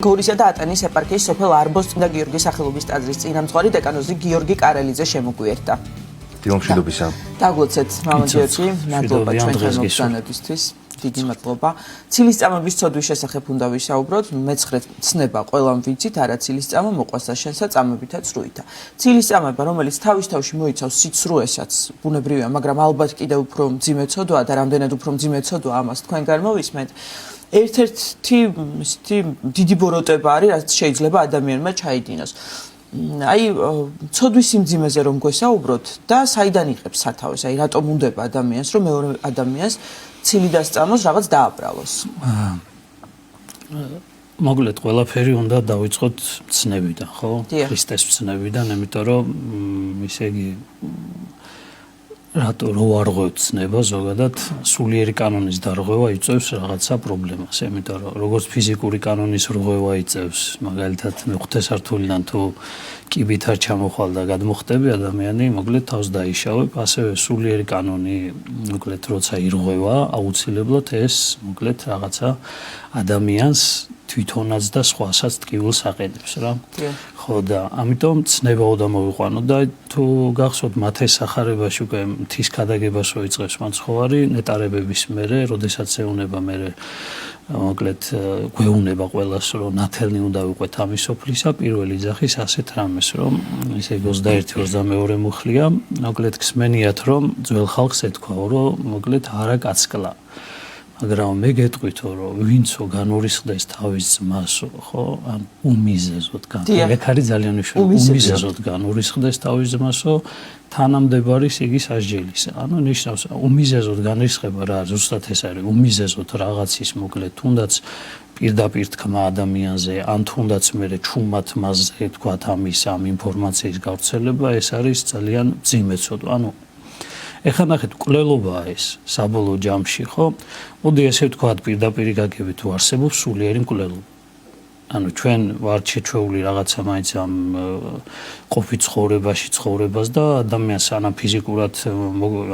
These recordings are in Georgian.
გორისა და ატენის ეპარქიის სოფელ არბოს წმინდა გიორგის სახელობის ტაძრის წინამძღვარი დეკანოზი გიორგი კარელიძე შემოგვიერთდა. დილომშვიდობისა. დაგლოცეთ მამა გიორგი, მადლობა ჩვენთან მოგზაურობისთვის. დიდი მადლობა. ცილისწამების ცოდვის შესახებ უნდა ვისაუბროთ. მეცხრე ცნება ყველამ ვიცით, არა ცილისწამა მოყვას და შენსა წამებითა წრუითა. ცილისწამება, რომელიც თავის თავში მოიცავს სიცრუესაც, ბუნებრივია, მაგრამ ალბათ კიდევ უფრო მძიმე ცოდვაა და რამდენად უფრო მძიმე ცოდვა ამას თქვენ გამოვისმენთ. ერთ-ერთი დიდი ბოროტება არის, რაც შეიძლება ადამიანმა ჩაიდინოს. აი, ცოდვის სიმძიმეზე რომ გვესაუბროთ და საიდან იღებს სათავეს, აი, რატომ უნდება ადამიანს, რომ მეორე ადამიანს ცილი დასწამოს, რაღაც დააბრალოს. მოკლედ, ყველაფერი უნდა დავიწყოთ ცნებიდან, ხო? ქრისტეს ცნებიდან, იმიტომ რომ ისე იგი რატო რო არ ღვევცნება ზოგადად სულიერი კანონის დარღვევა იწევს რაღაცა პრობლემას, იმიტომ რომ როგორც ფიზიკური კანონის რღვევა იწევს, მაგალითად მეხუთე სართულიდან თუ კიბით არ ჩამოხვალ და გადმოხტები ადამიანი, მოკლედ თავს დაიშავებ, ასევე სულიერი კანონი, მოკლედ როცა ირღვევა, აუცილებლად ეს, მოკლედ რაღაცა ადამიანს თვითონაც და სხვასაც ტკივილს აყენებს რა. ხო და ამიტომ ცნება უნდა მოვიყვანო და თუ გახსოვთ მათეს სახარებაში უკვე მთის ქადაგებას რო იწყებს მაცხოვარი ნეტარებების მერე, როდესაც ეუნება მერე მოკლედ გვეუნება ყველას რომ ნათელნი უნდა ვიყვეთ ამის სოფლისა პირველი ძახის ასეთ რამეს რომ ესე 21-22 მუხლია მოკლედ გსმენიათ რომ ძველ ხალხს ეთქვაო რომ მოკლედ არა კაცკლა მაგრამ მე გეტყვითო რომ ვინცო განურისხდეს თავის ძმასო ხო ან უმიზეზოდ ეგ არის ძალიან მნიშვნელოვანი უმიზეზოდ განურისხდეს თავის ძმასო თანამდებარის იგი სასჯელისა ანუ ნიშნავს უმიზეზოდ განრისხება რა ზუსტად ეს არის უმიზეზოდ რაღაცის მოკლედ თუნდაც პირდაპირ თქმა ადამიანზე ან თუნდაც მე ჩუმად მასზე თქვათ ამის ამ ინფორმაციის გავრცელება ეს არის ძალიან მძიმე ცოდვა ანუ ეხლა ნახეთ კვლელობაა ეს საბოლოო ჯამში ხო მოდი ესე ვთქვათ პირდაპირ გაგები თუ არსებობს სულიერი მკვლელობა ანუ ჩვენ ვართ შეჩვეული რაღაცა მაინც ამ ყოფით ცხოვრებაში ცხოვრებას და ადამიანს სანამ ფიზიკურად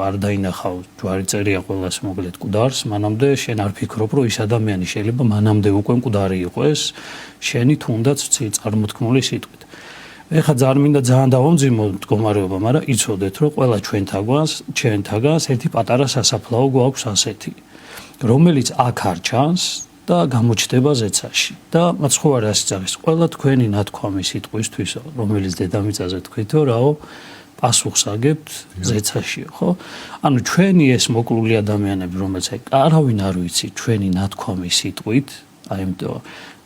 არ დაინახავ ჯვარი წერია ყველას მოკლედ მკვდარს მანამდე შენ არ ფიქრობ რომ ის ადამიანი შეიძლება მანამდე უკვე მკვდარი იყო ეს შენი თუნდაც წარმოთქმული სიტყვით ეხლა ძარმინდა ძალიან დავამძიმო მდგომარეობა, მაგრამ იცოდეთ, რომ ყველა ჩვენთაგანს ერთი პატარა სასაფლაო გვაქვს ასეთი, რომელიც აქ არ ჩანს და გამოჩნდება ზეცაში. და მაცხოვარი ასე წაღის, ყველა თქვენი ნათქვამი სიტყვისთვის, რომელიც დედამიწაზე თქვითო, რაო, პასუხს აგებთ ზეცაშიო, ხო? ანუ ჩვენი ეს მოკლული ადამიანები, რომელიც არავინ არ ვიცი ჩვენი ნათქვამი სიტყვით, აიმიტომ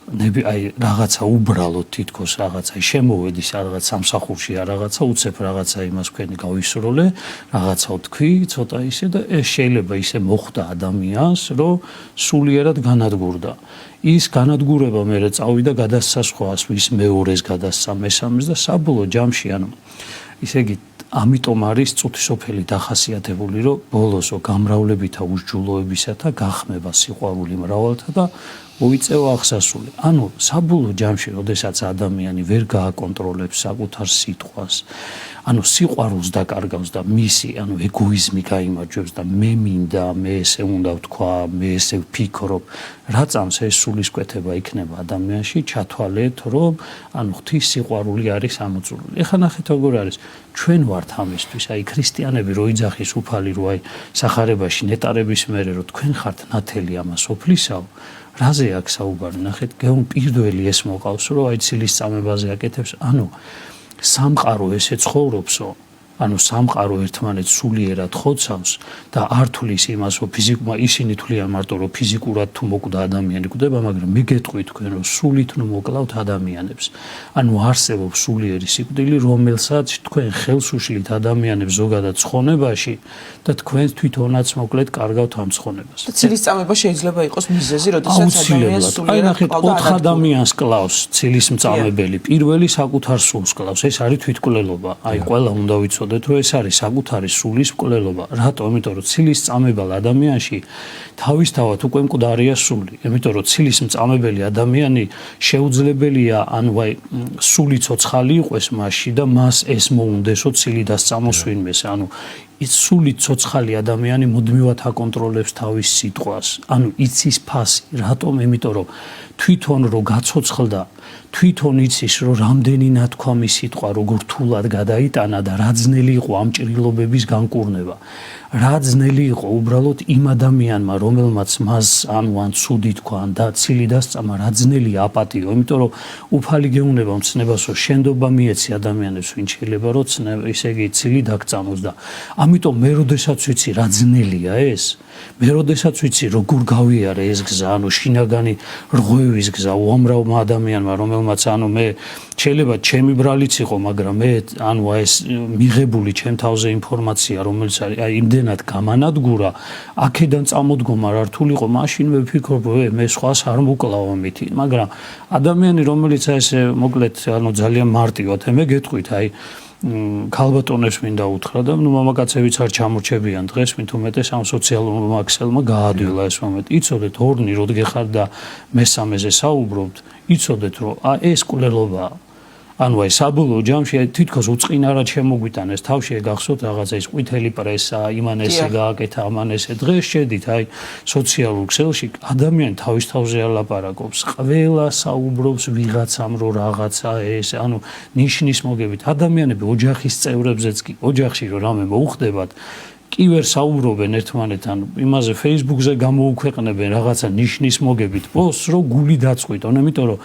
აი რაღაცა უბრალოდ თითქოს რაღაცა შემოვედის რაღაც სამსახურში რაღაცა უცებ რაღაცა იმას თქვენი გავისროლე რაღაცა თქვი ცოტა ისე და ეს შეიძლება ისე მოხვდა ადამიანს რომ სულიერად განადგურდა ის განადგურება მერე წავიდა გადასცა სხვას ვის მეორეს გადასცა მესამეს და საბოლოო ჯამში ანუ ისე იგი ამიტომ არის წუთისოფელი დახასიათებული რომ ბოლოსო გამრავლებითა უსჯულოებისათა გახმება სიყვარული მრავალთა და მოიწევა აღსასრული. ანუ საბოლოო ჯამში, როდესაც ადამიანი ვერ გააკონტროლებს საკუთარ სიტყვას, ანუ სიყვარულს დაკარგავს და მისი, ანუ ეგოიზმი გაიმარჯვებს და მე მინდა, მე ესე უნდა ვთქვა, მე ესე ვფიქრობ, რა წამს ეს სულისკვეთება იქნება ადამიანში, ჩათვალეთ, რომ ანუ ღვთის სიყვარული არის ამოწურული. ეხლა ნახეთ როგორ არის, ჩვენ ვართ ამისთვის, აი ქრისტიანები რო იძახის უფალი რო აი სახარებაში ნეტარების მერე რო თქვენ ხართ ნათელი ამას ოფლისაო რაზე აქ საუბარი ნახეთ გეუნ პირველი ეს მოყავს რომ აი ცილის წამებაზე აკეთებს ანუ სამყარო ესე ცხოვრობსო ანუ სამყარო ერთმანეთს სულიერად ხოცავს და არ თulis იმას რომ ფიზიკმა ისინი თვლიან მარტო რომ ფიზიკურად თუ მოკვდა ადამიანი კვდება მაგრამ მე გეტყვი თქვენ რომ სულით ნუ მოკლავთ ადამიანებს ანუ არსებობს სულიერი სიკვდილი რომელსაც თქვენ ხელს უშლით ადამიანებს ზოგადად ცხონებაში და თქვენ თვითონაც მოკლედ კარგავთ ამ ცხონებას და ცილის წამება შეიძლება იყოს მიზეზი როდესაც ადამიანს სულიერად ყავდა 4 ადამიანს კლავს ცილის მწამებელი პირველი საკუთარ სულს კლავს ეს არის თვითკვლელობა აი ყველა უნდა ვიცოდეთ რომ ეს არის საკუთარი სულის მკვლელობა. რატო? იმიტომ რომ ცილის წამებელ ადამიანში თავისთავად უკვე მკვდარია სული. იმიტომ რომ ცილის მწამებელი ადამიანი შეუძლებელია ანუ აი სული ცოცხალი იყოს მასში და მას ეს მოუნდესო ცილი დასწამოს ვინმეს. ანუ ის სული ცოცხალი ადამიანი მუდმივად აკონტროლებს თავის სიტყვას. ანუ იცის ფასი, რატომ? იმიტომ რომ თვითონ რო გაცოცხლდა, თვითონ იცის რომ რამდენი ნათქვამი სიტყვა როგორ თულად გადაიტანა და რა ძნელი იყო ამ ჭრილობების განკურნება. რა ძნელი იყო უბრალოდ იმ ადამიანმა, რომელმაც მას ან ცუდი თქვა და ცილი დასწამა, რა ძნელი აპატიო, იმიტომ რომ უფალი გეუნება მცნებას, რომ შენდობა მიეცი ადამიანებს, ვინ შეიძლება რომ ისე იგი ცილი დაგწამოს და ამიტომ მე როდესაც ვიცი რა ძნელია ეს, მე როდესაც ვიცი როგორ გავიარე ეს გზა, ანუ შინაგანი რღვევის გზა უამრავმა ადამიანმა, რომელმაც მე შეიძლება ჩემი ბრალიც იყო, მაგრამ მე ეს მიღებული ჩემ თავზე ინფორმაცია, რომელიც არის იმდენად გამანადგურა, აქედან წამოდგომა რა რთული იყო, მაშინ მე ვფიქრობ, მე სხვას არ მოკლავ ამით, მაგრამ ადამიანი, რომელიც ესე მოკლედ, ძალიან მარტივად, მე გეტყვით, ქალბატონებს მინდა უთხრა და მამაკაცებიც არ ჩამორჩებიან დღეს, მით უმეტეს ამ სოციალურმა ქსელმა გაადვილა ეს მომენტი. იცოდეთ, ორნი როდგე ხარ და მესამეზე საუბრობთ, იცოდეთ, რომ ეს კვლელობაა. ანუ საბოლოო ჯამში თითქოს უწყინარად შემოგვიტანეს თავში გახსოვთ რაღაცა ის ყვითელი პრესა, იმან ესე გააკეთა, ამან ესე. დღეს შედით სოციალურ ქსელში ადამიანი თავის თავზე ალაპარაკობს, ყველა საუბრობს ვიღაცამ რომ რაღაცა ეს, ნიშნის მოგებით. ადამიანები ოჯახის წევრებზეც კი, ოჯახში რომ რამე მოუხდებათ, კი ვერ საუბრობენ ერთმანეთთან, იმაზე Facebook-ზე გამოუქვეყნებენ რაღაცა ნიშნის მოგებით პოსტს, რომ გული დაწყვიტონ, იმიტომ რომ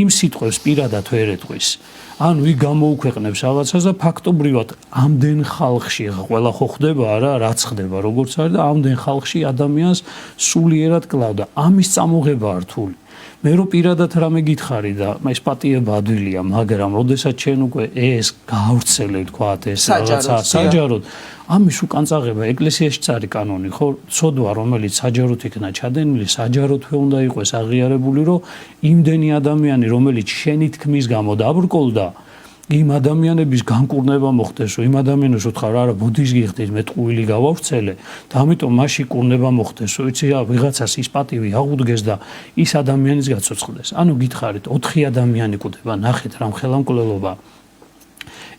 იმ სიტყვებს პირადად ვერ ეტყვის. ანუ იქ გამოუქვეყნებს რაღაცას და ფაქტობრივად ამდენ ხალხში ყველა ხო ხდება არა, რაც ხდება, როგორც არის და ამდენ ხალხში ადამიანს სულიერად კლავდა. ამის წამოღებაა რთული. მე რო პირადად რამე გითხარი და ეს პატიება ადვილია, მაგრამ როდესაც ჩვენ უკვე ეს გაავრცელებ, თქვათ ეს რაღაცა საჯაროდ, ამის უკან წაღება ეკლესიაში წარი კანონი, ხო? ცოდვა, რომელიც საჯაროდ იქნა ჩადენილი, საჯაროდ უნდა იყოს აღიარებული, რომ იმდენი ადამიანი, რომელიც შენი თქმის გამო დაბრკოლდა, იმ ადამიანების განკურნება მოხდეს, რომ იმ ადამიანებს უთხრა რა ბუდიზმის გიხდით, მე ტყუილი გავავრცელე და ამიტომ მასში კურნება მოხდეს, რომ იცი რა ვიღაცას ის პატივი აღუდგეს და ის ადამიანის გაცოცხლდეს. ანუ გითხარით, 4 ადამიანი კვდება, ნახეთ რა ხელამკვლელობა.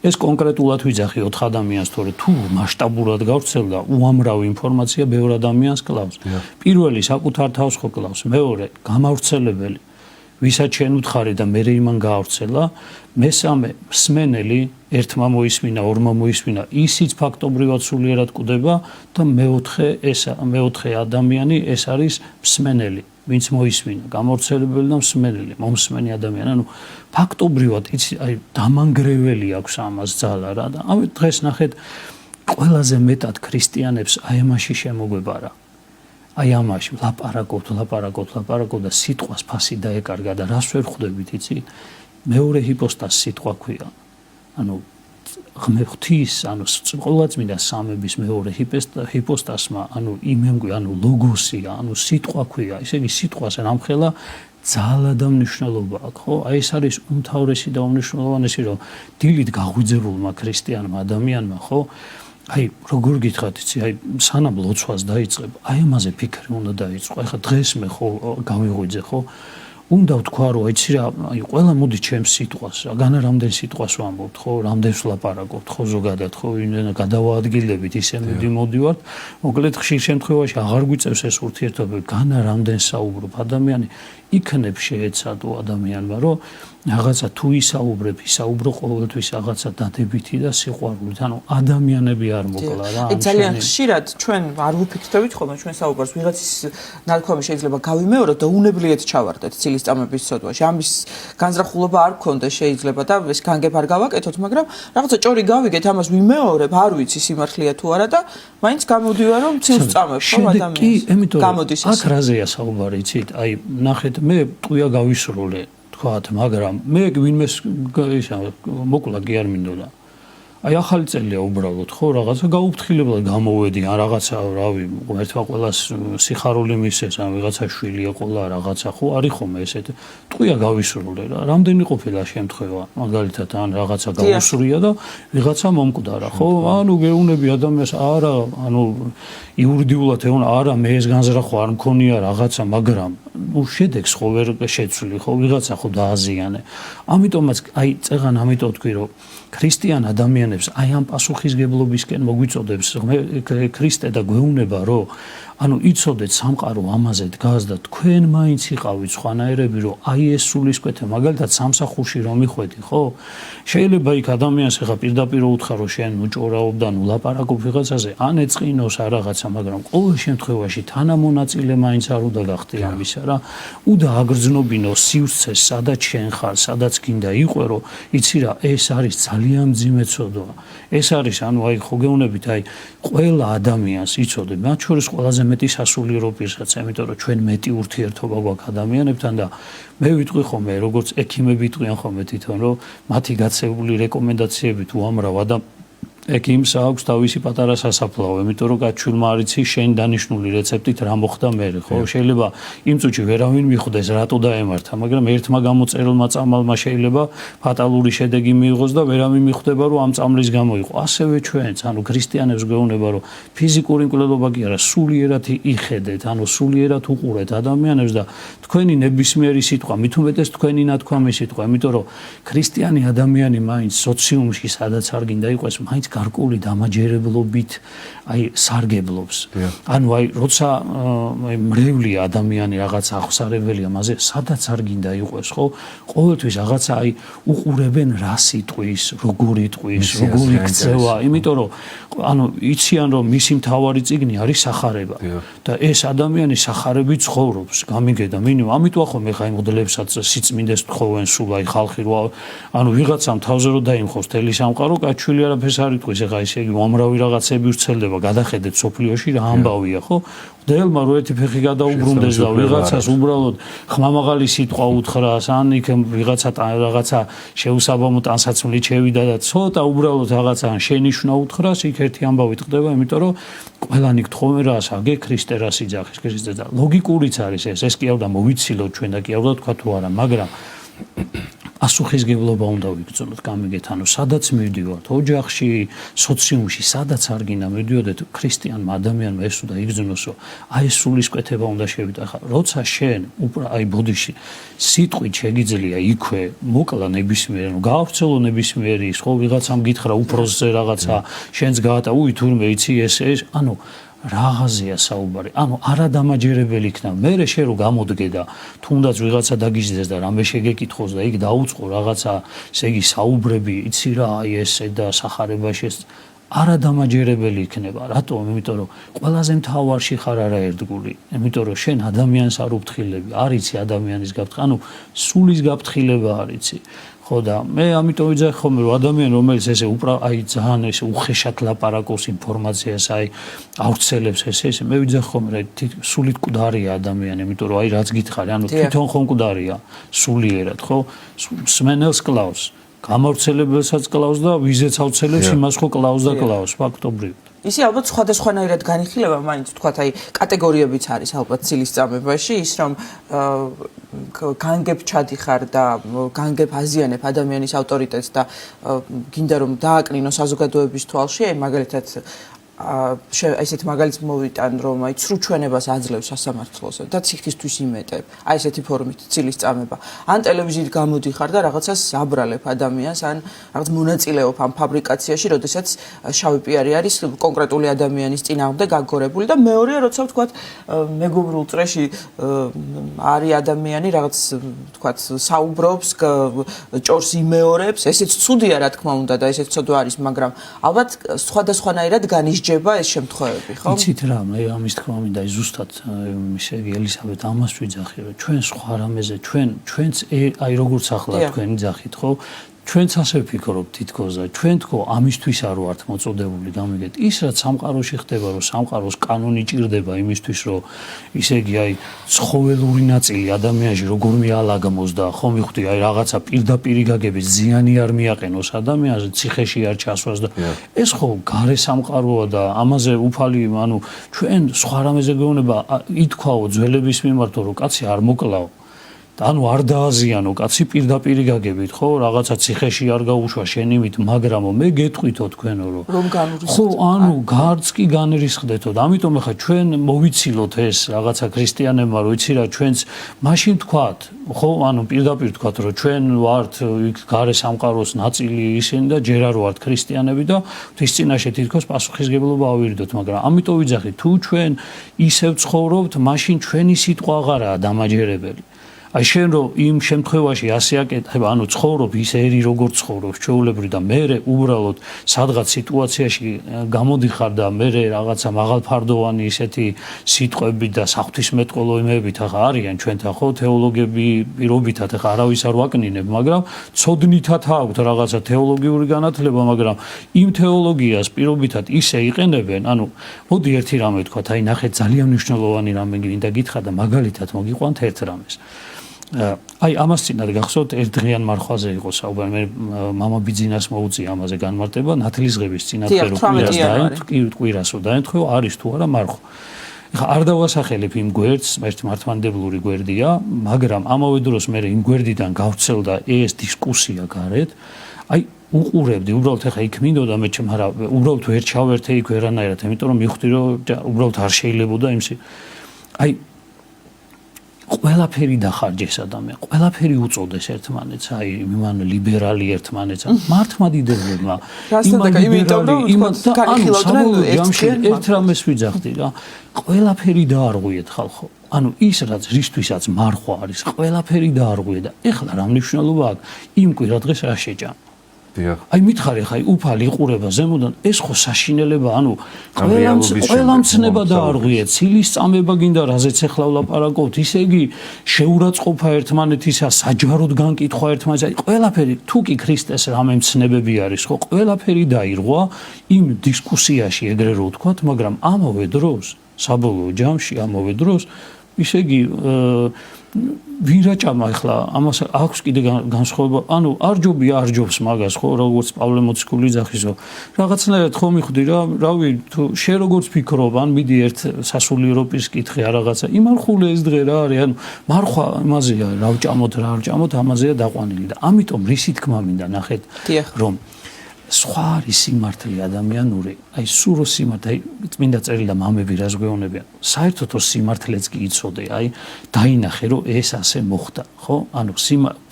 ეს კონკრეტულად ვიძახი 4 ადამიანს, თორე თუ მასშტაბურად გავრცელდა, უამრავი ინფორმაცია ბევრ ადამიანს კლავს. პირველი საკუთარ თავს ხო კლავს, მეორე გამავრცელებელი ვისაც შენ უთხარი და მე იმან გაავრცელა, მესამე მსმენელი, ერთმა მოისმინა, ორმა მოისმინა, ისიც ფაქტობრივად სულიერად კვდება და მეოთხე ადამიანი ეს არის მსმენელი, ვინც მოისმინა, გამავრცელებელი და მსმენელი, მომსმენი ადამიანი. ანუ ფაქტობრივად დამანგრეველი აქვს ამას ძალა რა და ამით დღეს ნახეთ ყველაზე მეტად ქრისტიანებს ამაში შემოგვებარა. ამაში ლაპარაკობ და სიტყვას ფასი დაეკარგა და რას ვერ ხვდებით, იცი? მეორე ჰიპოსტასი სიტყვა ქვია. ანუ ღმერთის, ყოვლადწმინდა სამების მეორე ჰიპოსტასმა, იმემკვი, ლოგოსია, სიტყვა ქვია. ისე იგი სიტყვას რამხელა ძალა და მნიშვნელობა აქვს, ხო? ეს არის უმთავრესი და უმნიშვნელოვანესი, რომ დილით გაღვიძებულმა ქრისტიანმა ადამიანმა, ხო? როგორ გითხრათ, იცი, სანამ ლოცვას დაიწყებ, ამაზე ფიქრი უნდა დაიწყო. ახლა დღეს მე ხო გავიღვიძე, ხო? უნდა ვთქვა, რომ იცი რა, ყველა მოდი ჩემს სიტყვას, განა რამდენ სიტყვას ვამბობთ, ხო? რამდენს ვლაპარაკობთ, ხო ზოგადად, ხო? გადავაადგილებით ისე მოდივართ. მოკლედ ხშირ შემთხვევაში აღარ გვიწევს ეს ურთიერთობა, განა რამდენ საუბრობ. ადამიანი იქნებ შეეცადო ადამიანმა, რომ რაღაცა თუ ისაუბრო ყოველთვის რაღაცა დადებითი და სიყვარულით. ადამიანები არ მოკლა რა. ძალიან ხშირად ჩვენ არ ვუფიქრდებით ხოლმე ჩვენ საუბარს ვიღაცის ნათქვამი შეიძლება გავიმეოროთ და უნებლიეთ ჩავარდეთ ცილის წამების ცოდვაში. ამის განზრახულობა არ გქონდეს შეიძლება და ეს განგებ არ გავაკეთოთ, მაგრამ რაღაცა ჭორი გავიგეთ, ამას ვიმეორებ, არ ვიცი სიმართლეა თუ არა და მაინც გამოდივარ რომ ცილს წამებ ხო ადამიანს. გამოდის ეს. აქ რაზეა საუბარი, იცით? ნახეთ, მე ტყუია გავისრულე თქვათ, მაგრამ მე ვინმეს მოკლა კი არ მინდოდა. ახალი წელია უბრალოდ, ხო, რაღაცა გაუფრთხილებლად გამოვედი, ან რაღაცა, რავი, ერთმა ყველას სიხარული მისცეს, ან ვიღაცა შვილია ყოლა, რაღაცა, ხო, არის ხომ ესეთ. ტყუია გავისრულე რა. რამდენი ყოფილა შემთხვევა, მაგალითად, ან რაღაცა გაუსრია და ვიღაცა მომკვდარა, ხო? გეუნები ადამიანს, არა, იურიდიულად ეუბნა, არა, მე ეს განზრახვა არ მქონია რაღაცა, მაგრამ შედეგს ხო ვერ შეცვლი ხო ვიღაცა ხო დააზიანე. ამიტომაც აი წეღან ამიტომ თქვი რომ ქრისტიან ადამიანებს აი ამ პასუხისგებლობისკენ მოგვიწოდებს ქრისტე და გვეუბნება რომ ანუ იცოდეთ სამყარო ამაზე დგას და თქვენ მაინც იყავით სხვანაირები რომ აი ეს სულისკვეთე მაგალითად სამსახურში რომ მიხვედი ხო შეიძლება იქ ადამიანს ახლა პირდაპირ უთხრა რომ შენ უჭორაობ და ნუ ლაპარაკობ ვიღაცაზე ან ეწყინოს არ რაღაცა მაგრამ ყოველ შემთხვევაში თანამონაწილე მაინც არ უნდა გახდე ამისა რა უნდა აგრძნობინო სივრცეს სადაც შენ ხარ სადაც გინდა იყვერო იცი რა ეს არის ძალიან მძიმე ცოდვა ეს არის ანუ აი ხო გეუბნებით აი ყველა ადამიანს იცოდე მათ შორის ყველაზე მეტი სასულიერო პირსაც, იმიტომ რომ ჩვენ მეტი ურთიერთობა გვაქვს ადამიანებთან და მე ვიტყვი ხოლმე, როგორც ექიმები იტყვიან ხოლმე თვითონ, რომ მათი გაცეული რეკომენდაციებით უამრავ ექიმს აქვს თავისი პატარა სასაფლაო, იმიტომ რომ გაჩვენმა არიცი შენ დანიშნული რეცეპტით რა მოხდა მერე, ხო? შეიძლება იმ წუთში ვერავინ მიხვდეს რატო დაემართა, მაგრამ ერთმა გამოწერილმა წამალმა შეიძლება ფატალური შედეგი მიიღოს და ვერავინ მიხვდება რომ ამ წამლის გამო იყო. ასევე ჩვენც, ანუ ქრისტიანებს გვეუბნება რომ ფიზიკური მკვლელობა კი არა, სულიერად იხედეთ, ანუ სულიერად უყურეთ ადამიანებს და თქვენი ნებისმიერი სიტყვა, მით უმეტეს თქვენი ნათქვამი სიტყვა, იმიტომ რომ ქრისტიანი ადამიანი მაინც სოციუმში სადაც არ გინდა იყოს, მაინც გარკვეული დამაჯერებლობით აი სარგებლობს. ანუ აი როცა მრევლი ადამიანი რაღაცა ახსარებელია მასე სადაც არ გინდა იყოს, ხო? ყოველთვის რაღაცა აი უყურებენ რა სიტყვის, როგორი იტყვის, როგორი ქცევა, იმიტომ რომ ანუ იციან რომ მისი მთავარი წიგნი არის სახარება. და ეს ადამიანი სახარებით ცხოვრობს, გამიგედა მინიმუმ. ამიტომ ახლა ხა იმ მოდელებსაც სიწმინდეს თხოვენ სულ აი ხალხი რო ანუ ვიღაცამ თავზე რო დაიმხოს თელი სამყარო, კაჩვილი არაფერს არ იტყვის, ეხა ესე იგი უამრავი რაღაცები ვრცელდება, გადახედეთ სოფლიოში რა ამბავია, ხო? დელმა რო ერთი ფეხი გადაუბრუნდეს და ვიღაცას უბრალოდ ხმამაღალი სიტყვა უთხრას, ან იქ რაღაცა შეუსაბამო ტანსაცმლით შევიდა და ცოტა უბრალოდ რაღაცა შენიშვნა უთხრას, იქ ერთი ამბავი ტყდება, იმიტომ რომ ყველანი გთხოვენ რას, აგე ქრისტე რას იძახის, ქრისტე და ლოგიკურიც არის ეს კი არ და მოვიცილოთ ჩვენ და კი არ და თქვა თუ არა, მაგრამ პასუხისგებლობა უნდა ვიგრძნოთ, გამიგეთ, ანუ სადაც მივდივართ, ოჯახში, სოციუმში, სადაც არ გინდა მივდიოდეთ, ქრისტიანმა ადამიანმა ეს უნდა იგრძნოს, რომ აი ეს სულისკვეთება უნდა შევიდა. ხა, როცა შენ აი ბოდიში სიტყვით შეგიძლია იქვე მოკლა ნებისმიერი, ну გაავრცელო ნებისმიერი, ხო ვიღაცამ გითხრა უფროსზე რაღაცა, შენს გაატა, უი თურმე იცი ეს, ანუ რაღაცია საუბარი. ანუ არადამაჯერებელი იქნა. მერე შე რო გამოდგე და თუნდაც ვიღაცა დაგიჟდეს და რამე შეგეკითხოს და იქ დაუწყო რაღაცა, ესე იგი საუბრები, იცი რა, აი ესე და სახარებაში ეს არადამაჯერებელი იქნება. რატომ? იმიტომ რომ ყველაზე მთავარში ხარ არაერთგული. იმიტომ რომ შენ ადამიანს არ უფრთხილები, არ იცი ადამიანის გაფრთხილება, ანუ სულის გაფრთხილება არ იცი. ხო და მე ამიტომ ვიძახი ხოლმე რომ ადამიანი რომელიც ესე აი ძალიან ესე უხეშად ლაპარაკობს ინფორმაციას აი ავრცელებს ესე მე ვიძახი ხოლმე რომ სულით მკვდარია ადამიანი იმიტომ რომ აი რაც გითხარი ანუ თვითონ ხომ მკვდარია სულიერად ხო სმენელს კლავს გამავრცელებელსაც კლავს და ვიზეც ავრცელებს იმას ხო კლავს და კლავს ფაქტობრივად ისი ალბათ სხვადასხვანაირად განიხილება მაინც თქვათ აი კატეგორიებიც არის ალბათ ცილისწამებაში ის რომ განგებ ჩადიხარ და განგებ აზიანებ ადამიანის ავტორიტეტს და გინდა რომ დააკნინო საზოგადოების თვალში აი მაგალითად ესეთ მაგალითს მოვიტან რომ აი ცრუჩვენებას აძლევს სასამართლოზე და ციხისთვის იმეტებ აი ესეთი ფორმით ცილისწამება ან ტელევიზიით გამოდიხარ და რაღაცას აბრალებ ადამიანს ან რაღაც მონაწილეობ ამ ფაბრიკაციაში როდესაც შავი პიარი არის კონკრეტული ადამიანის წინააღმდეგ გაგორებული და მეორეა როცა ვთქვათ მეგობრულ წრეში არის ადამიანი რაღაც ვთქვათ საუბრობს ჭორს იმეორებს ესეც ცუდია რა თქმა უნდა და ესეც ცოდვა არის მაგრამ ალბათ სხვადასხვანაირად განიშჯება ეს შემთხვევები, ხო? იცით რა, მე ამის თქმა მინდა ზუსტად ისე ელისაბედ ამას ვიძახი, რომ ჩვენ სხვა რამეზე ჩვენც აი როგორც ახლა თქვენი ძახით, ხო? ჩვენც ასე ვფიქრობთ თითქოს და ჩვენ თქო ამისთვის არ ვართ მოწოდებული გამიგეთ. ის რაც სამყაროში ხდება, რომ სამყაროს კანონი ჭირდება იმისთვის, რომ ისე იგი აი ცხოველური ნაწილი ადამიანში როგორ მიალაგმოს და ხო მიხვდი აი რაღაცა პირდაპირი გაგების ზიანი არ მიაყენოს ადამიანზე, ციხეში არ ჩასვას და ეს ხო გარე სამყაროა და ამაზე უფალი, ანუ ჩვენ სხვა რამეზე გვეუბნება ითქვაო ძველების მიმართ, რომ კაცი არ მოკლაო ანუ არ დააზიანო კაცი პირდაპირ გაგებით ხო რაღაცა ციხეში არ გაუშვა შენიმით მაგრამო მე გეტყვითო თქვენო რომ განურისხდეთ ხო ანუ გარც კი განრისხდეთო ამიტომ ახლა ჩვენ მოვიცილოთ ეს რაღაცა ქრისტიანებმა რო იცი რა ჩვენც მაშინ თქვათ ხო ანუ პირდაპირ თქვათ რომ ჩვენ ვართ იქ გარე სამყაროს ნაწილი ისინი და ჯერ არ ვართ ქრისტიანები და ღვთის წინაშე თითქოს პასუხისგებლობა ავირიდოთ მაგრამ ამიტომ ვიძახით თუ ჩვენ ისევ ცხოვრობთ მაშინ ჩვენი სიტყვა აღარაა დამაჯერებელი აი შენ რო იმ შემთხვევაში ასე აკეთებ, ანუ ცხოვრობ ის ერი როგორ ცხოვრობს ჩვეულებრივ და მე უბრალოდ სადღაც სიტუაციაში გამოდიხარ და მე რაღაცა მაღალფარდოვანი ისეთი სიტყვები და საღვთისმეტყველოებებით ახლა არიან ჩვენთან ხო თეოლოგები პირობითად ახლა არავის არ ვაკნინებ, მაგრამ ცოდნითად აქვთ რაღაცა თეოლოგიური განათლება, მაგრამ იმ თეოლოგიას პირობითად ისე იყენებენ, ანუ მოდი ერთი რამე ვთქვა, აი ნახეთ ძალიან მნიშვნელოვანი რამე გინდა გითხრა და მაგალითად მოგიყვანთ ერთ რამეს. აი ამას წინათ გახსოვთ ერთ დღიან მარხვაზე იყო საუბარი მე მამა ბიძინას მოუწია ამაზე განმარტება ნათლისღების წინათ კვირასო დაემთხვა არის თუ არა მარხვა ეხა არ დავასახელებ იმ გვერდს ერთ მართლმადიდებლური გვერდია მაგრამ ამავე დროს მე იმ გვერდიდან გავცელდა ეს დისკუსია გარეთ აი უყურებდი უბრალოდ ეხა იქ მინდოდა მე მაგრამ უბრალოდ ვერ ჩავერთე იქ ვერანაირად იმიტომ რომ მივხვდი რომ უბრალოდ არ შეიძლებოდა იმსი აი ყველაფერი დახარჯეს ადამიან, ყველაფერი უწოდეს ერთმანეთს, აი მან ლიბერალი ერთმანეთს, მართლმადიდებლებმა, ერთ რამეს ვიძახდი რა, ყველაფერი დაარღვიეთ ხალხო. ანუ ის რაც რისთვისაც მარხვა არის, ყველაფერი დაარღვიეთ და ეხლა რა მნიშვნელობა აქვს იმ კვირადღეს რა შეჭამ. აი მითხარი ხა უფალი იყურება ზემოდან ეს ხო საშინელება ანუ ყველამ ცნება დაარღვიეთ ცილის წამება გინდა რაზეც ახლა ვლაპარაკობთ ისე იგი შეურაცხყოფა ერთმანეთისა საჯაროდ განკითხვა ერთმანეთს აი ყველაფერი თუ კი ქრისტეს რამე მცნებები არის ხო ყველაფერი დაირღვა იმ დისკუსიაში ეგრე რო ვთქვათ მაგრამ ამავე დროს საბოლოო ჯამში ამავე დროს ისე იგი ვინ რაჭამა ახლა ამას აქვს კიდე განსხვავება ანუ არ ჯობს მაგას ხო როგორც პავლე მოციქული ძახისო რაღაცნაირად ხო მიხვდი რა რავი თუ შენ როგორც ფიქრობ ან მიდი ერთ სასულიერო პირს კითხე რაღაცა იმარხულე ეს დღე რა არის ანუ მარხვა იმაზეა რა ვჭამოთ რა არ ვჭამოთ ამაზეა დაყვანილი და ამიტომ რისი თქმა მინდა ნახეთ რომ სხვა არის სიმართლე ადამიანური აი სურო სიმართლე აი წმინდა წერილი და მამები რას გვეუბნებიან საერთოდ სიმართლეც კი იცოდე აი დაინახე რომ ეს ასე მოხდა ხო ანუ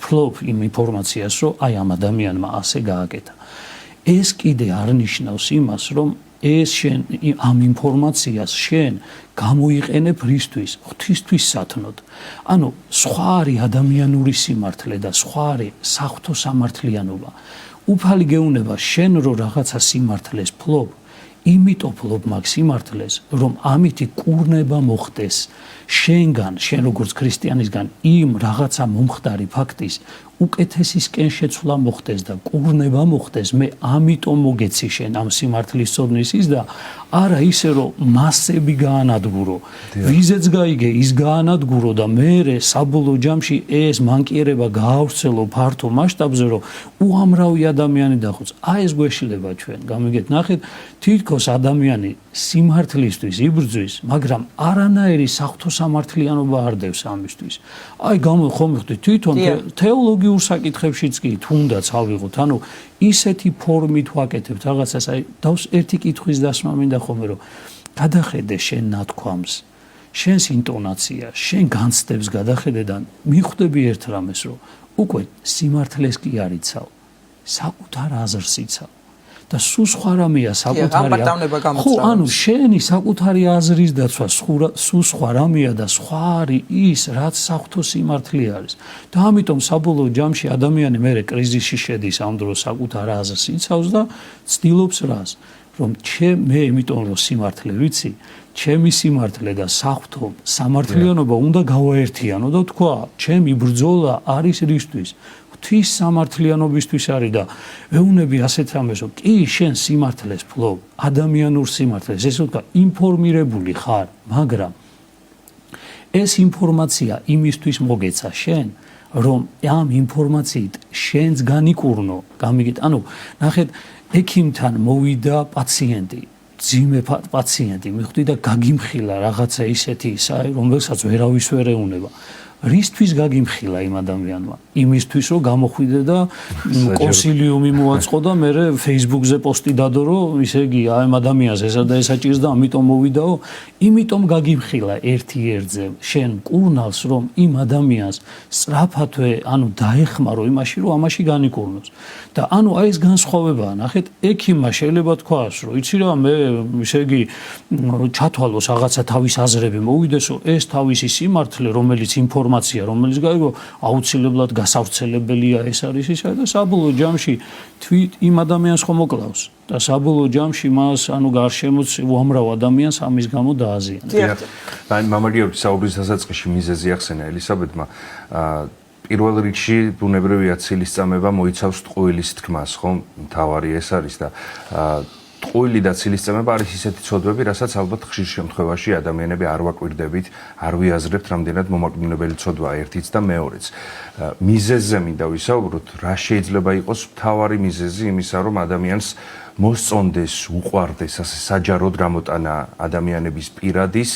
ფლობ იმ ინფორმაციას რომ აი ამ ადამიანმა ასე გააკეთა ეს კიდე არ ნიშნავს იმას რომ ეს შენ ამ ინფორმაციას შენ გამოიყენებ რისთვის ღვთისთვის სათნოდ ანუ სხვა არის ადამიანური სიმართლე და სხვა არის საღვთო სამართლიანობა უფალი გეუნება შენ რო რაღაცა სიმართლეს ფლობ იმიტომ ფლობ მაგ სიმართლეს რომ ამითი კურნება მოხდეს შენგან შენ როგორც ქრისტიანისგან იმ რაღაცა მომხდარი ფაქტის უკეთესისკენ შეცვლა მოხდეს და კურნება მოხდეს მე ამიტომ მოგეცი შენ ამ სიმართლის ცოდნისის და არა ისე რომ მასები გაანადგურო ვიზეც გაიგე ის გაანადგურო და მე საბოლოო ჯამში ეს მანკიერება გაავრცელო ფართო მასშტაბზე რომ უამრავი ადამიანი დახოც აი ეს გვეშლება ჩვენ გამიგეთ ნახეთ თითქოს ადამიანი სიმართლისთვის იბრძვის მაგრამ არანაირი საღვთო სამართლიანობა არ დევს ამისთვის აი ხომ მიხდი თვითონ თეოლოგიურ საკითხებშიც კი თუნდაც ავიღოთ ანუ ისეთი ფორმით ვაკეთებთ რაღაცას აი დავს ერთი კითხვის დასმა მინდა ხოლმე რომ გადახედე შენ ნათქვამს შენს ინტონაციას შენ განცდებს გადახედე და მიხვდები ერთ რამეს რომ უკვე სიმართლეს კი არ იცავ საკუთარ აზრს იცავ და სულ სხვა რამეა საკუთარი ხო ანუ შენი საკუთარი აზრის დაცვა სულ სხვა რამეა და სხვა არის ის რაც საღვთო სიმართლე არის და ამიტომ საბოლოო ჯამში ადამიანი მე კრიზისში შედის ამ დროს საკუთარ აზრს იცავს და ცდილობს რას რომ მე იმიტომ რომ სიმართლე ვიცი ჩემი სიმართლე და საღვთო სამართლიანობა უნდა გავაერთიანო და თქვა ჩემი ბრძოლა არის რისთვის ღვთის სამართლიანობისთვის არის და ეუნები ასეთ რამეს რომ კი შენ სიმართლეს ფლობ ადამიანურ სიმართლეს ესე ვთქვა ინფორმირებული ხარ მაგრამ ეს ინფორმაცია იმისთვის მოგეცა შენ რომ ამ ინფორმაციით შენს განიკურნო გამიგეთ ანუ ნახეთ ექიმთან მოვიდა პაციენტი ძიმე პაციენტი მიხვდი და გაგიმხილა რაღაცა ისეთი რომელსაც ვერავის ვერ ეუნება რისთვის გაგიმხილა იმ ადამიანმა? იმისთვის რომ გამოხვიდე და კონსილიუმი მოაწყო და მე Facebook-ზე პოსტი დადო რომ ისე იგი ამ ადამიანს ესა და ესა ჭირს და ამიტომ მოვიდაო, იმიტომ გაგიმხილა ერთი ერთზე შენ კურნალს რომ იმ ადამიანს სწრაფადვე დაეხმარო იმაში რომ ამაში განიკურნოს. და აი ეს განსხვავებაა, ნახეთ, ექიმმა შეიძლება თქვას რომ იცი რა მე ისე იგი ჩათვალოს რაღაცა თავის აზრები მოვიდესო, ეს თავისი სიმართლე, რომელიც ინფორმაცია, რომელიც გაიგო, აუცილებლად გასავრცელებელია, ეს არის ისა და საბოლოო ჯამში თვით იმ ადამიანს ხომ მოკლავს და საბოლოო ჯამში მას გარშემოც უამრავ ადამიანს ამის გამო დააზიანებს. აი მამარიობის საუბრის დასაწყისში მიზეზი ახსენა ელისაბედმა, პირველ რიგში ბუნებრივია ცილისწამება მოიცავს ტყუილის თქმას, ხომ? მთავარი ეს არის და ტყუილი და ცილისწამება არის ისეთი ცოდვები, რასაც ალბათ ხშირ შემთხვევაში ადამიანები არ ვაკვირდებით, არ ვიაზრებთ, რამდენად მომაკვდინებელი ცოდვაა ერთიც და მეორეც. მიზეზზე მინდა ვისაუბროთ, რა შეიძლება იყოს მთავარი მიზეზი იმისა, რომ ადამიანს მოსწონდეს, უყვარდეს ასე საჯაროდ გამოტანა ადამიანების პირადის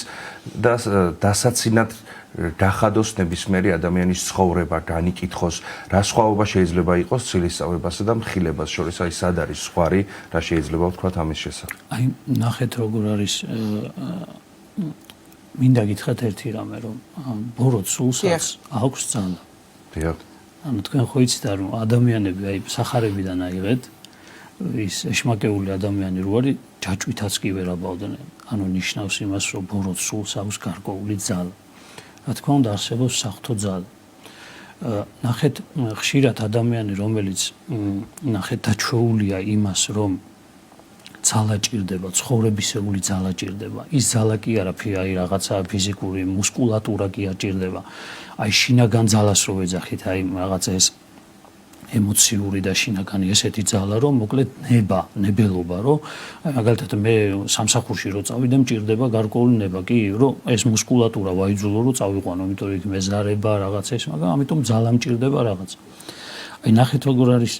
და დასაცინად გახადოს ნებისმიერი ადამიანის ცხოვრება, განიკითხოს, რა სხვაობა შეიძლება იყოს ცილისწამებასა და მხილებას შორის, აი სად არის სხვარი, რა შეიძლება ვთქვათ ამის შესახებ. აი ნახეთ როგორ არის მინდა გითხრათ ერთი რამე, რომ ბოროტ სულსაც აქვს ძალა. დიახ. თქვენ ხო იცით რომ ადამიანები აი სახარებიდან აიღეთ ის ეშმაკეული ადამიანი რო არის, ჯაჭვითაც კი ვერ აბავდნენ. ნიშნავს იმას, რომ ბოროტ სულს აქვს გარკვეული ძალა. რა თქმა უნდა არსებობს საღვთო ძალა. ნახეთ, ხშირად ადამიანი, რომელიც ნახეთ დაჩვეულია იმას, რომ ძალა ჭირდება, ცხოვრებისეული ძალა ჭირდება. ის ძალა კი არა, აი რაღაცა ფიზიკური მუსკულატურა კი არ ჭირდება. აი შინაგან ძალას რო ვეძახით, აი რაღაცა ეს ემოციური და შინაგანი ესეთი ძალა, რომ მოკლედ ნებელობა, რომ მაგალითად მე სამსახურში რო წავიდე, მჭირდება გარკვეული ნება, კი, რომ ეს მუსკულატურა ვაიძულო, რომ წავიყვანო, იმიტომ რომ იქ მეზარება რაღაც ეს, მაგრამ ამიტომ ძალა მჭირდება რაღაც. აი ნახეთ როგორ არის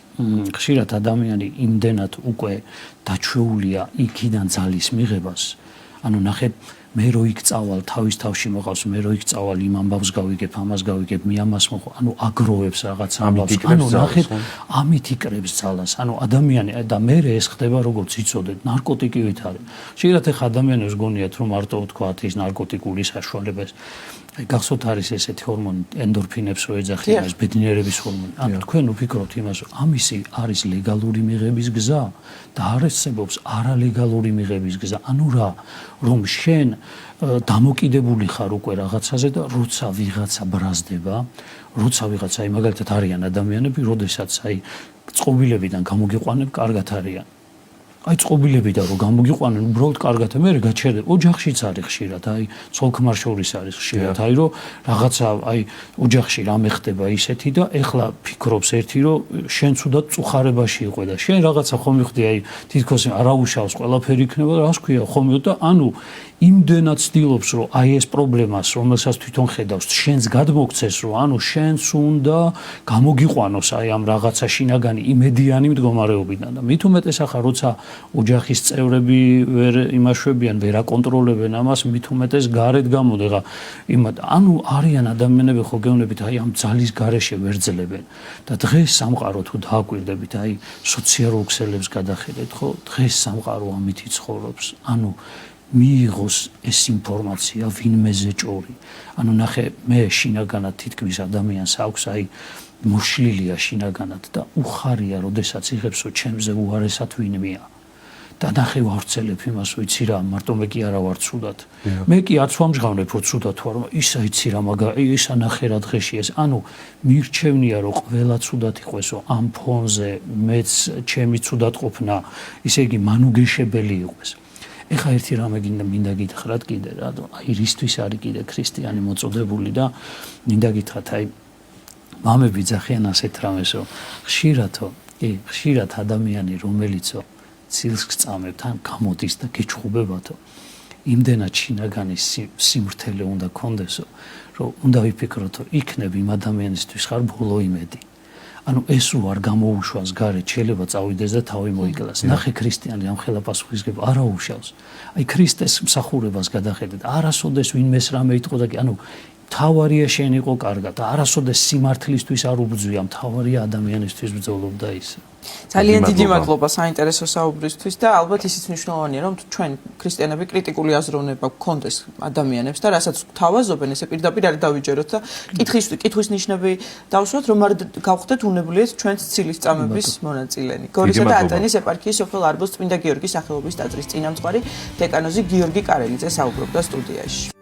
ხშირად ადამიანი იმდენად უკვე დაჩვეულია იქიდან ძალის მიღებას. ნახეთ მე რო იქ წავალ, თავის თავში მოყავს, მე რო იქ წავალ, იმ ამბავს გავიგებ, ამას გავიგებ, მე ამას მოყვა, აგროვებს რაღაც ამბავს, ნახეთ, ამით იკრებს ძალას. ადამიანი და მე ეს ხდება როგორც იცოდეთ, ნარკოტიკივით არის. შეიძლება ეხა ადამიანებს გონიათ, რომ მარტო ვთქვათ ის ნარკოტიკული საშუალებას. აი გახსოვთ არის ესეთი ჰორმონი ენდორფინებს რო ეძახიან, ეს ბედნიერების ჰორმონი. თქვენ უფიქროთ იმას, რომ ამისი არის ლეგალური მიღების გზა და არსებობს არალეგალური მიღების გზა. რა, რომ შენ დამოკიდებული ხარ უკვე რაღაცაზე და როცა ვიღაცა ბრაზდება, როცა ვიღაცა აი მაგალითად არიან ადამიანები, როდესაც აი წყობილებიდან გამოგიყვანენ, კარგად არიან. აი წყობილებიდან რომ გამოგიყვანენ, უბრალოდ კარგად მე გაჩერდება. ოჯახშიც არის ხშირად, აი ცოლ-ქმარ შორის არის ხშირად, აი რომ რაღაცა აი ოჯახში რამე ხდება ისეთი და ეხლა ფიქრობს ერთი რომ შენ ცუდად წუხარებაში იყო და შენ რაღაცა ხომ მიხდი აი თითქოს არაუშავს ყველაფერი იქნება და რას ქვია ხომ და იმდენად ცდილობს რომ აი ეს პრობლემას რომელსაც თვითონ ხედავს შენს გადმოგცეს რომ შენს უნდა გამოგიყვანოს აი ამ რაღაცა შინაგანი იმედიანი მდგომარეობიდან და მით უმეტეს ახლა როცა ოჯახის წევრები ვერ იმაშვებიან ვერ აკონტროლებენ ამას მით უმეტეს გარეთ გამოდღა იმად არიან ადამიანები ხო გეუბნებით აი ამ ძალის გარეშე ვერ ძლებენ და დღეს სამყარო თუ დააკვირდებით აი სოციალურ ქსელებს გადახედეთ ხო დღეს სამყარო ამით იცხოვრობს მიიღოს ეს ინფორმაცია ვინმეზე ჭორი. ნახე მე შინაგანად თითქმის ადამიანს აქვს აი მოშლილია შინაგანად და უხარია, როდესაც იღებს რომ ჩემზე უარესად ვინმეა. და ნახე ვავრცელებ იმას, ვიცი რა, მარტო მე კი არა ვარ ცუდად. მე კი არც ვამჟღავნებ რომ ცუდად ვარ, ისა იცი რა, ისა ნახე რა დღეში ეს. მირჩევნია რომ ყველა ცუდად იყოს, რომ ამ ფონზე მეც ჩემი ცუდად ყოფნა, ისე იგი მანუგეშებელი იყოს. ეხა ერთი რამე მინდა გითხრათ კიდე რა, აი რისთვის არის კიდე ქრისტიანი მოწოდებული და მინდა გითხრათ აი მამები ძახიან ასეთ რამეს, რომ ხშირად ადამიანი რომელიცო ცილს გწამებთ ან გამოდის და გეჩხუბებათო იმდენად შინაგანი სიმრთელე უნდა კონდესო, რომ უნდა ვიფიქროთო იქნებ იმ ადამიანისთვის ხარ ბოლო იმედი. ეს რო არ გამოუშვას გარეთ, შეიძლება წავიდეს და თავი მოიკლას. ნახე ქრისტიანი ამ ხელა პასუხისგება არ აუშავს. აი ქრისტეს მსახურებას გადახედეთ, არასოდეს ვინმეს რამე იტყოდა კი, მთავარია შენ იყო კარგად და არასოდეს სიმართლისთვის არ უბრძვია, მთავარია ადამიანისთვის ბრძოლობდა ის. ძალიან დიდი მადლობა საინტერესო საუბრისთვის და ალბათ ისიც მნიშვნელოვანია რომ ჩვენ ქრისტიანები კრიტიკული აზროვნება გქონდეს ადამიანებს და რასაც გვთავაზობენ ესე პირდაპირ არ დავიჯეროთ და კითხვის ნიშნები დავსვათ რომ არ გავხდეთ უნებლიეთ ჩვენც ცილისწამების მონაწილენი. გორისა და ატენის ეპარქიის სოფელ არბოს წმინდა გიორგის სახელობის ტაძრის წინამძღვარი დეკანოზი გიორგი კარელიძე საუბრობდა სტუდიაში.